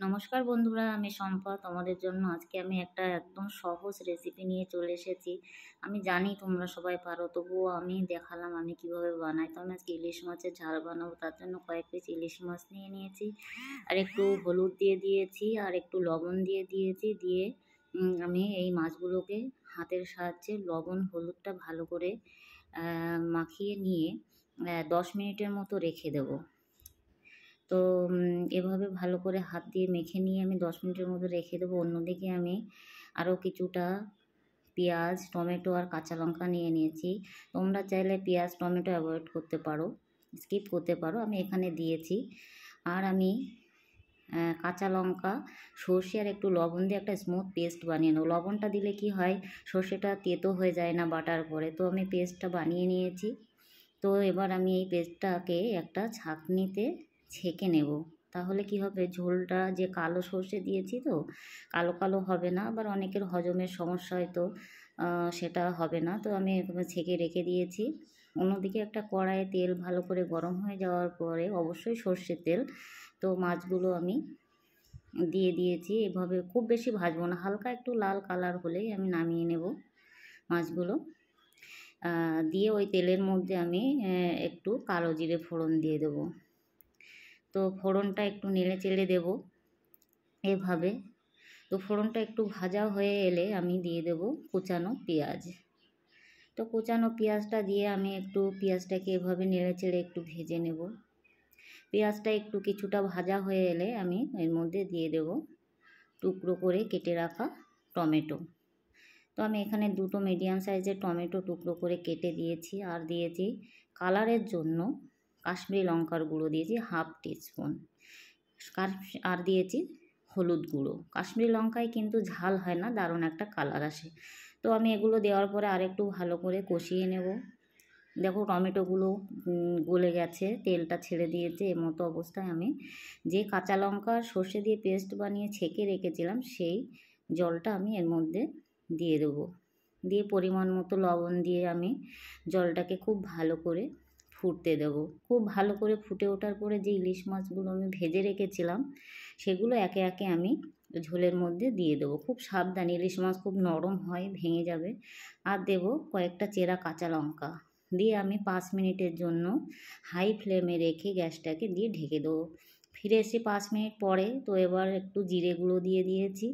নমস্কার বন্ধুরা, আমি শম্পা। তোমাদের জন্য আজকে আমি একটা একদম সহজ রেসিপি নিয়ে চলে এসেছি। আমি জানি তোমরা সবাই পারো, তবুও আমি দেখালাম আমি কিভাবে বানাই। তো আমি আজকে ইলিশ মাছের ঝাল বানাবো, তার জন্য কয়েক পিস ইলিশ মাছ নিয়ে নিয়েছি, আর একটু হলুদ দিয়ে দিয়েছি, আর একটু লবণ দিয়ে দিয়েছি। দিয়ে আমি এই মাছগুলোকে হাতের সাহায্যে লবণ হলুদটা ভালো করে মাখিয়ে নিয়ে 10 মিনিটের মতো রেখে দেবো। তো এভাবে ভালো করে হাত দিয়ে মেখে নিয়ে আমি 10 মিনিটের মতো রেখে দেবো। অন্যদিকে আমি আরও কিছুটা পেঁয়াজ, টমেটো আর কাঁচা লঙ্কা নিয়ে নিয়েছি। তোমরা চাইলে পেঁয়াজ টমেটো অ্যাভয়েড করতে পারো, স্কিপ করতে পারো, আমি এখানে দিয়েছি। আর আমি কাঁচা লঙ্কা, সর্ষে আর একটু লবণ দিয়ে একটা স্মুথ পেস্ট বানিয়ে নেবো। লবণটা দিলে কি হয়, সর্ষেটা তেতো হয়ে যায় না বাটার পরে। তো আমি পেস্টটা বানিয়ে নিয়েছি। তো এবার আমি এই পেস্টটাকে একটা ছাঁকনিতে ছেঁকে নেব। তাহলে কি হবে, ঝোলটা যে কালো সর্ষে দিয়েছি তো কালো কালো হবে না, আবার অনেকের হজমের সমস্যা হয়তো সেটা হবে না। তো আমি এভাবে ছেঁকে রেখে দিয়েছি। অন্যদিকে একটা কড়াইয়ে তেল ভালো করে গরম হয়ে যাওয়ার পরে, অবশ্যই সর্ষের তেল, তো মাছগুলো আমি দিয়ে দিয়েছি। এভাবে খুব বেশি ভাজবো না, হালকা একটু লাল কালার হলেই আমি নামিয়ে নেব মাছগুলো। দিয়ে ওই তেলের মধ্যে আমি একটু কালো জিরে ফোড়ন দিয়ে দেবো। তো ফোড়নটা একটু নেড়ে চেড়ে দেবো এভাবে। তো ফোড়নটা একটু ভাজা হয়ে এলে আমি দিয়ে দেব কুচানো পেঁয়াজ। তো কুচানো পেঁয়াজটা দিয়ে আমি একটু পেঁয়াজটাকে এভাবে নেড়ে চেড়ে একটু ভেজে নেব। পেঁয়াজটা একটু কিছুটা ভাজা হয়ে এলে আমি এর মধ্যে দিয়ে দেব টুকরো করে কেটে রাখা টমেটো। তো আমি এখানে দুটো মিডিয়াম সাইজের টমেটো টুকরো করে কেটে দিয়েছি, আর দিয়েছি কালারের জন্য কাশ্মীরি লঙ্কার গুঁড়ো দিয়েছি হাফ টিস্পুন, আর দিয়েছি হলুদ গুঁড়ো। কাশ্মীরি লঙ্কায় কিন্তু ঝাল হয় না, দারুণ একটা কালার আসে। তো আমি এগুলো দেওয়ার পরে আরেকটু ভালো করে কষিয়ে নেব। দেখো টমেটোগুলো গলে গেছে, তেলটা ছেড়ে দিয়েছে। এর মতো অবস্থায় আমি যে কাঁচা লঙ্কা সর্ষে দিয়ে পেস্ট বানিয়ে ছেঁকে রেখেছিলাম, সেই জলটা আমি এর মধ্যে দিয়ে দেবো। দিয়ে পরিমাণ মতো লবণ দিয়ে আমি জলটাকে খুব ভালো করে ফুটতে দেবো। খুব ভালো করে ফুটে ওঠার পরে যে ইলিশ মাছগুলো আমি ভেজে রেখেছিলাম, সেগুলো একে একে আমি ঝোলের মধ্যে দিয়ে দেবো। খুব সাবধানে, ইলিশ মাছ খুব নরম হয়, ভেঙে যাবে। আর দেবো কয়েকটা চেরা কাঁচা লঙ্কা। দিয়ে আমি 5 মিনিটের জন্য হাই ফ্লেমে রেখে গ্যাসটাকে দিয়ে ঢেকে দেবো। ফিরে এসে 5 মিনিট পরে, তো এবার একটু জিরে গুঁড়ো দিয়ে দিয়েছি,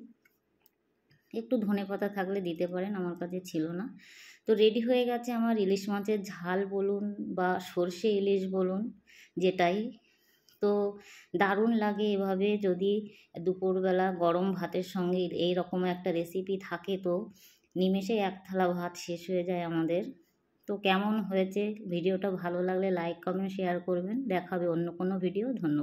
একটু ধনেপাতা থাকলে দিতে পারেন, আমার কাছে ছিল না। তো রেডি হয়ে গেছে আমার ইলিশ মাছের ঝাল বলুন বা সর্ষে ইলিশ বলুন, যেটাই। তো দারুণ লাগে এভাবে, যদি দুপুরবেলা গরম ভাতের সঙ্গে এই রকম একটা রেসিপি থাকে তো নিমেষে এক থালা ভাত শেষ হয়ে যায় আমাদের। তো কেমন হয়েছে ভিডিওটা, ভালো লাগলে লাইক কমেন্ট শেয়ার করবেন। দেখাবে অন্য কোনো ভিডিও। ধন্যবাদ।